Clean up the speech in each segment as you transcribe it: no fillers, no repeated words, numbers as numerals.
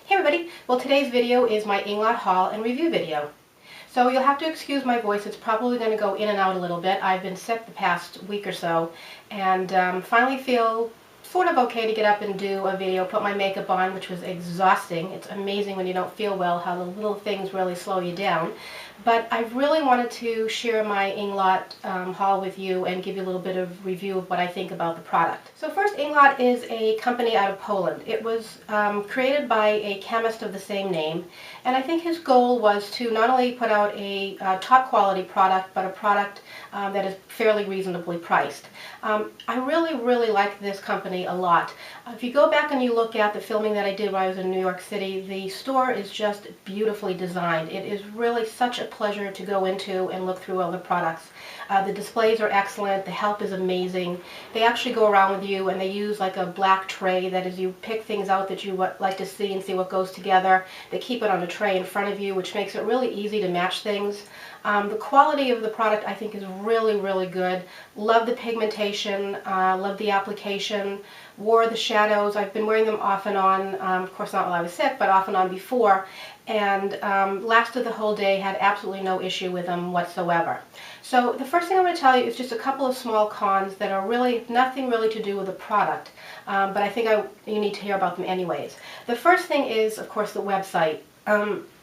Hey everybody! Well, today's video is my Inglot haul and review video. So you'll have to excuse my voice. It's probably going to go in and out a little bit. I've been sick the past week or so and finally feel sort of okay to get up and do a video, put my makeup on, which was exhausting. It's amazing when you don't feel well how the little things really slow you down. But I really wanted to share my Inglot haul with you and give you a little bit of review of what I think about the product. So first, Inglot is a company out of Poland. It was created by a chemist of the same name, and I think his goal was to not only put out a top quality product, but a product that is fairly reasonably priced. I really like this company a lot. If you go back and you look at the filming that I did when I was in New York City, the store is just beautifully designed. It is really such a pleasure to go into and look through all the products. The displays are excellent, the help is amazing. They actually go around with you and they use like a black tray that is, you pick things out that you like to see and see what goes together. They keep it on a tray in front of you, which makes it really easy to match things. The quality of the product I think is really good. Love the pigmentation, love the application, wore the shadows. I've been wearing them off and on, of course not while I was sick, but off and on before, and lasted the whole day, had absolutely no issue with them whatsoever. So the first thing I'm going to tell you is just a couple of small cons that are really nothing really to do with the product, but I think you need to hear about them anyways. The first thing is, of course, the website.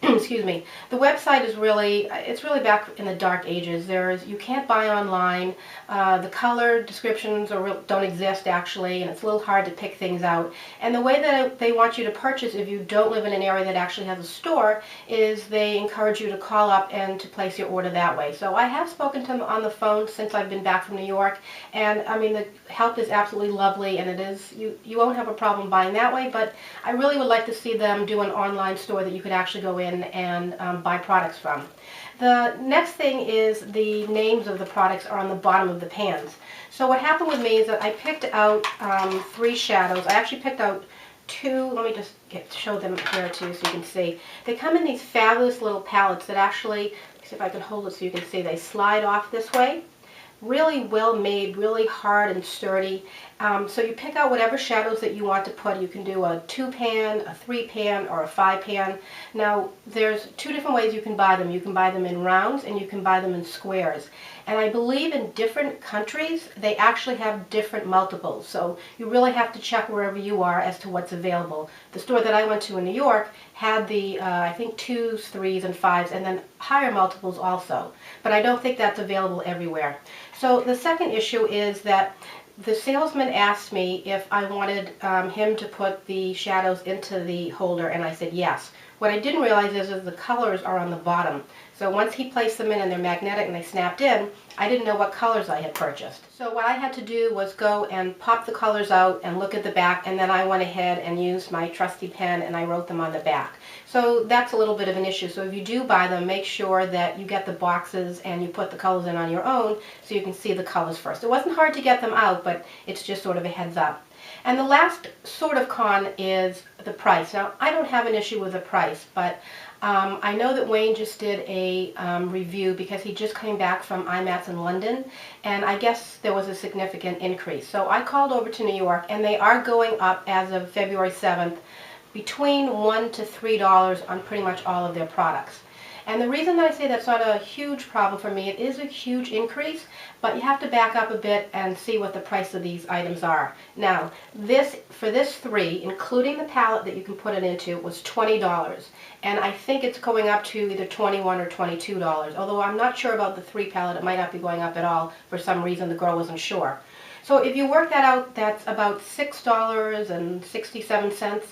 Excuse me. The website is it's really back in the dark ages. You can't buy online. The color descriptions don't exist actually, and it's a little hard to pick things out. And the way that they want you to purchase if you don't live in an area that actually has a store is they encourage you to call up and to place your order that way. So I have spoken to them on the phone since I've been back from New York, and I mean the help is absolutely lovely, and it is you won't have a problem buying that way. But I really would like to see them do an online store that you could actually go in and buy products from. The next thing is the names of the products are on the bottom of the pans. So what happened with me is that I picked out 3 shadows. I actually picked out 2. Let me just show them here too so you can see. They come in these fabulous little palettes that actually, see if I can hold it so you can see, they slide off this way. Really well made, really hard and sturdy. So you pick out whatever shadows that you want to put. You can do a 2-pan, a 3-pan, or a 5-pan. Now there's 2 different ways you can buy them. You can buy them in rounds and you can buy them in squares. And I believe in different countries they actually have different multiples. So you really have to check wherever you are as to what's available. The store that I went to in New York had the I think 2s, 3s, and 5s, and then higher multiples also. But I don't think that's available everywhere. So the second issue is that the salesman asked me if I wanted him to put the shadows into the holder, and I said yes. What I didn't realize is the colors are on the bottom. So once he placed them in and they're magnetic and they snapped in, I didn't know what colors I had purchased. So what I had to do was go and pop the colors out and look at the back, and then I went ahead and used my trusty pen and I wrote them on the back. So that's a little bit of an issue. So if you do buy them, make sure that you get the boxes and you put the colors in on your own so you can see the colors first. It wasn't hard to get them out, but it's just sort of a heads up. And the last sort of con is the price. Now, I don't have an issue with the price, but I know that Wayne just did a review because he just came back from IMATS in London, and I guess there was a significant increase. So I called over to New York, and they are going up as of February 7th between $1 to $3 on pretty much all of their products. And the reason that I say that's not a huge problem for me, it is a huge increase, but you have to back up a bit and see what the price of these items are. Now, for this 3, including the palette that you can put it into, was $20. And I think it's going up to either $21 or $22. Although I'm not sure about the 3 palette, it might not be going up at all. For some reason, the girl wasn't sure. So if you work that out, that's about $6.67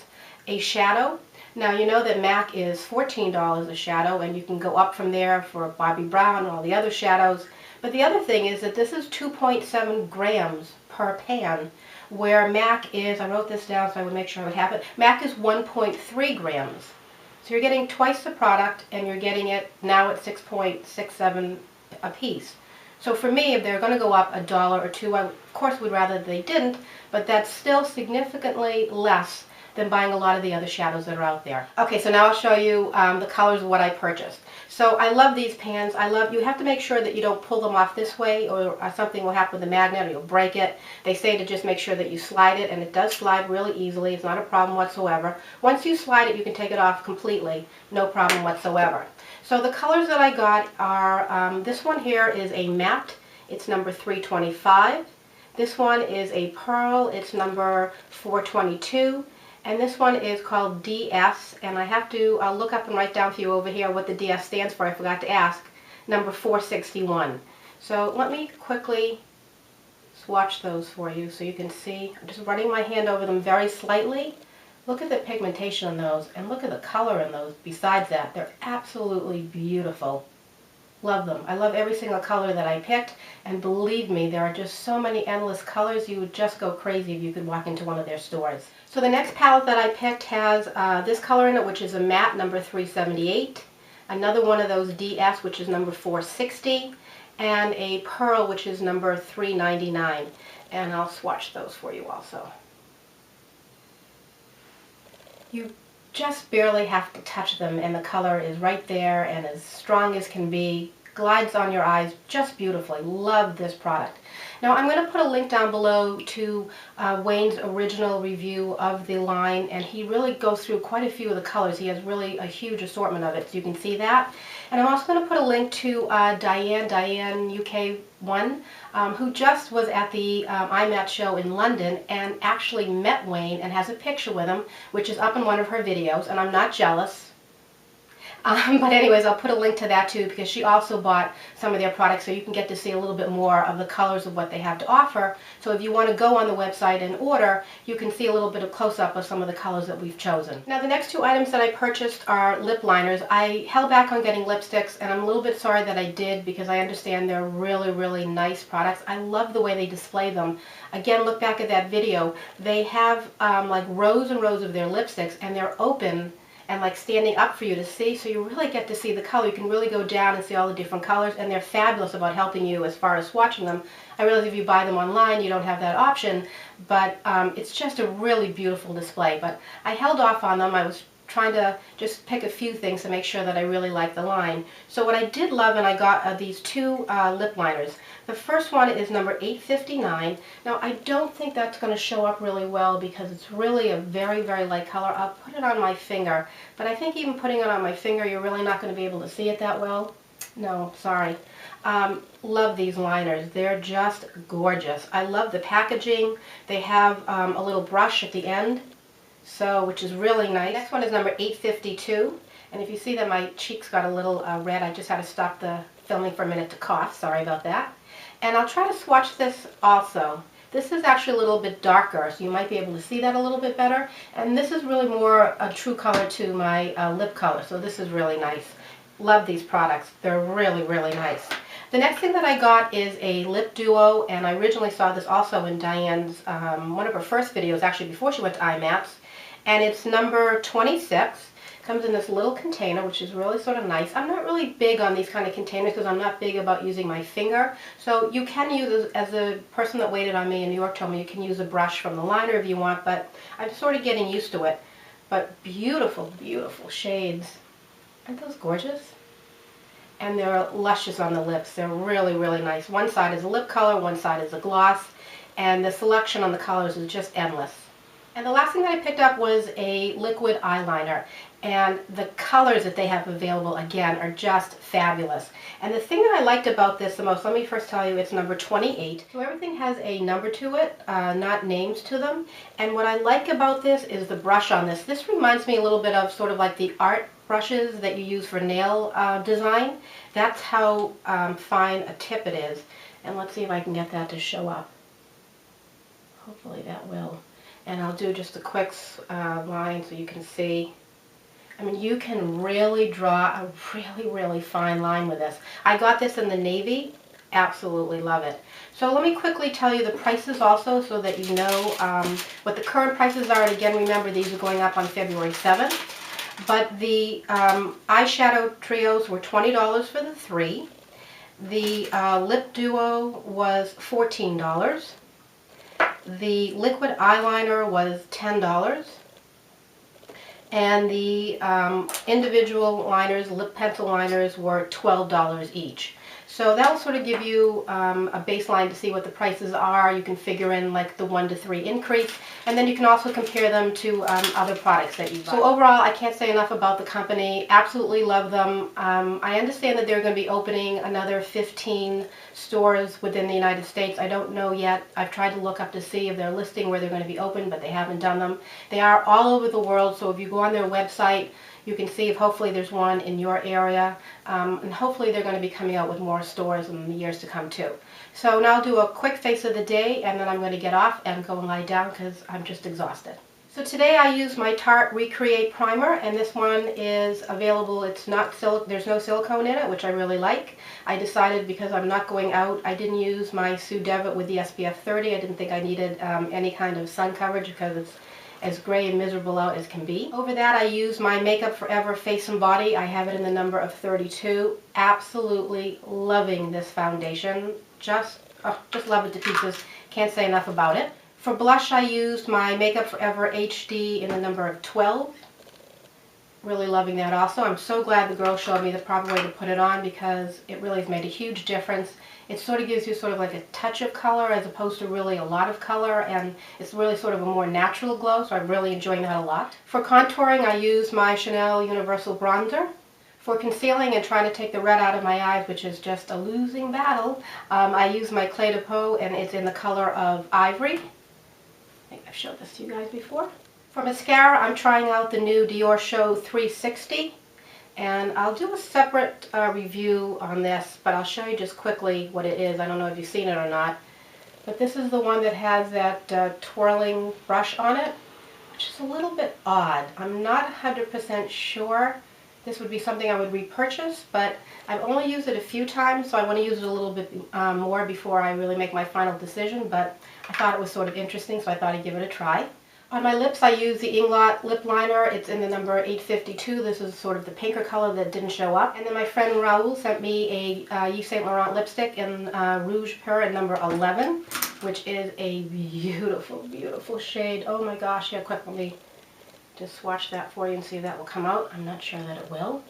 a shadow. Now you know that MAC is $14 a shadow, and you can go up from there for Bobbi Brown and all the other shadows. But the other thing is that this is 2.7 grams per pan, where MAC is, I wrote this down so I would make sure I would have it, MAC is 1.3 grams. So you're getting twice the product, and you're getting it now at 6.67 a piece. So for me, if they're going to go up $1 or $2, I of course would rather they didn't, but that's still significantly less than buying a lot of the other shadows that are out there. Okay, so now I'll show you the colors of what I purchased. So I love these pans. You have to make sure that you don't pull them off this way, or something will happen with the magnet or you'll break it. They say to just make sure that you slide it, and it does slide really easily. It's not a problem whatsoever. Once you slide it, you can take it off completely, no problem whatsoever. So the colors that I got are, this one here is a matte. It's number 325. This one is a pearl. It's number 422. And this one is called DS, and I have to look up and write down for you over here what the DS stands for. I forgot to ask. Number 461. So let me quickly swatch those for you so you can see. I'm just running my hand over them very slightly. Look at the pigmentation on those, and look at the color in those. Besides that, they're absolutely beautiful. Love them. I love every single color that I picked, and believe me, there are just so many endless colors. You would just go crazy if you could walk into one of their stores. So the next palette that I picked has this color in it, which is a matte, number 378. Another one of those DS, which is number 460. And a pearl, which is number 399. And I'll swatch those for you also. You just barely have to touch them, and the color is right there and as strong as can be. Glides on your eyes just beautifully. Love this product. Now I'm going to put a link down below to Wayne's original review of the line, and he really goes through quite a few of the colors. He has really a huge assortment of it, so you can see that. And I'm also going to put a link to Diane UK1, who just was at the IMAT show in London and actually met Wayne and has a picture with him, which is up in one of her videos, and I'm not jealous. But anyways, I'll put a link to that too, because she also bought some of their products, so you can get to see a little bit more of the colors of what they have to offer. So if you want to go on the website and order, you can see a little bit of close-up of some of the colors that we've chosen. Now the next two items that I purchased are lip liners. I held back on getting lipsticks, and I'm a little bit sorry that I did, because I understand they're really, really nice products. I love the way they display them. Again, look back at that video. They have like rows and rows of their lipsticks, and they're open and like standing up for you to see, so you really get to see the color. You can really go down and see all the different colors, and they're fabulous about helping you as far as swatching them. I realize if you buy them online, you don't have that option, but it's just a really beautiful display. But I held off on them. I was trying to just pick a few things to make sure that I really like the line. So what I did love, and I got these two lip liners. The first one is number 859. Now I don't think that's going to show up really well because it's really a very, very light color. I'll put it on my finger, but I think even putting it on my finger, you're really not going to be able to see it that well. No, sorry. Love these liners. They're just gorgeous. I love the packaging. They have a little brush at the end, so which is really nice. Next one is number 852, and if you see that my cheeks got a little red, I just had to stop the filming for a minute to cough. Sorry about that. And I'll try to swatch this also. This is actually a little bit darker, so you might be able to see that a little bit better. And this is really more a true color to my lip color, so this is really nice. Love these products. They're really, really nice. The next thing that I got is a lip duo, and I originally saw this also in Diane's, one of her first videos, actually before she went to IMATS. And it's number 26. Comes in this little container, which is really sort of nice. I'm not really big on these kind of containers because I'm not big about using my finger. So you can use, as a person that waited on me in New York told me, you can use a brush from the liner if you want, but I'm sort of getting used to it. But beautiful, beautiful shades. Aren't those gorgeous? And they're luscious on the lips. They're really, really nice. One side is a lip color, one side is a gloss, and the selection on the colors is just endless. And the last thing that I picked up was a liquid eyeliner, and the colors that they have available, again, are just fabulous. And the thing that I liked about this the most, let me first tell you, it's number 28. So everything has a number to it, not names to them. And what I like about this is the brush on this. This reminds me a little bit of sort of like the art brushes that you use for nail design. That's how fine a tip it is. And let's see if I can get that to show up. Hopefully that will. And I'll do just a quick line so you can see. I mean, you can really draw a really, really fine line with this. I got this in the navy. Absolutely love it. So let me quickly tell you the prices also so that you know what the current prices are. And again, remember, these are going up on February 7th. But the eyeshadow trios were $20 for the 3. The lip duo was $14. The liquid eyeliner was $10. and the individual liners, lip pencil liners, were $12 each. So that'll sort of give you a baseline to see what the prices are. You can figure in like the 1 to 3 increase, and then you can also compare them to other products that you buy. So overall, I can't say enough about the company. Absolutely love them. I understand that they're going to be opening another 15 stores within the United States. I don't know yet. I've tried to look up to see if they're listing where they're going to be open, but they haven't done them. They are all over the world, so if you go on their website, you can see if hopefully there's one in your area, and hopefully they're going to be coming out with more stores in the years to come too. So now I'll do a quick face of the day, and then I'm going to get off and go and lie down because I'm just exhausted. So today I used my Tarte Recreate Primer, and this one is available. It's not there's no silicone in it, which I really like. I decided because I'm not going out, I didn't use my Sue Devitt with the SPF 30. I didn't think I needed any kind of sun coverage because it's as gray and miserable out as can be. Over that, I use my Makeup Forever Face and Body. I have it in the number of 32. Absolutely loving this foundation. Just love it to pieces. Can't say enough about it. For blush, I used my Makeup Forever HD in the number of 12. Really loving that also. I'm so glad the girl showed me the proper way to put it on because it really has made a huge difference. It sort of gives you sort of like a touch of color as opposed to really a lot of color, and it's really sort of a more natural glow, so I'm really enjoying that a lot. For contouring, I use my Chanel Universal Bronzer. For concealing and trying to take the red out of my eyes, which is just a losing battle, I use my Clé de Peau, and it's in the color of Ivory. I think I've showed this to you guys before. For mascara, I'm trying out the new Dior Show 360. And I'll do a separate review on this, but I'll show you just quickly what it is. I don't know if you've seen it or not. But this is the one that has that twirling brush on it, which is a little bit odd. I'm not 100% sure this would be something I would repurchase, but I've only used it a few times, so I want to use it a little bit more before I really make my final decision. But I thought it was sort of interesting, so I thought I'd give it a try. On my lips, I use the Inglot lip liner. It's in the number 852. This is sort of the pinker color that didn't show up. And then my friend Raoul sent me a Yves Saint Laurent lipstick in Rouge Pur in number 11, which is a beautiful, beautiful shade. Oh my gosh, yeah, quick, let me just swatch that for you and see if that will come out. I'm not sure that it will.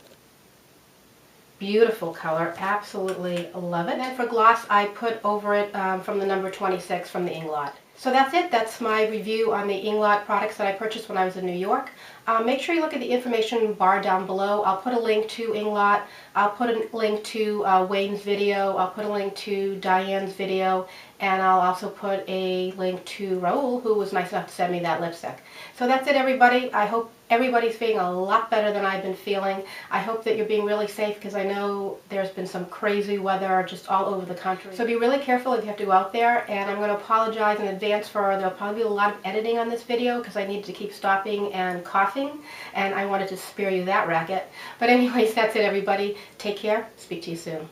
Beautiful color, absolutely love it. And then for gloss, I put over it from the number 26 from the Inglot. So that's it. That's my review on the Inglot products that I purchased when I was in New York. Make sure you look at the information bar down below. I'll put a link to Inglot. I'll put a link to Wayne's video. I'll put a link to Diane's video. And I'll also put a link to Raoul, who was nice enough to send me that lipstick. So that's it, everybody. I hope everybody's feeling a lot better than I've been feeling. I hope that you're being really safe because I know there's been some crazy weather just all over the country. So be really careful if you have to go out there. And I'm going to apologize in advance for there'll probably be a lot of editing on this video because I needed to keep stopping and coughing. And I wanted to spare you that racket. But anyways, that's it, everybody. Take care. Speak to you soon.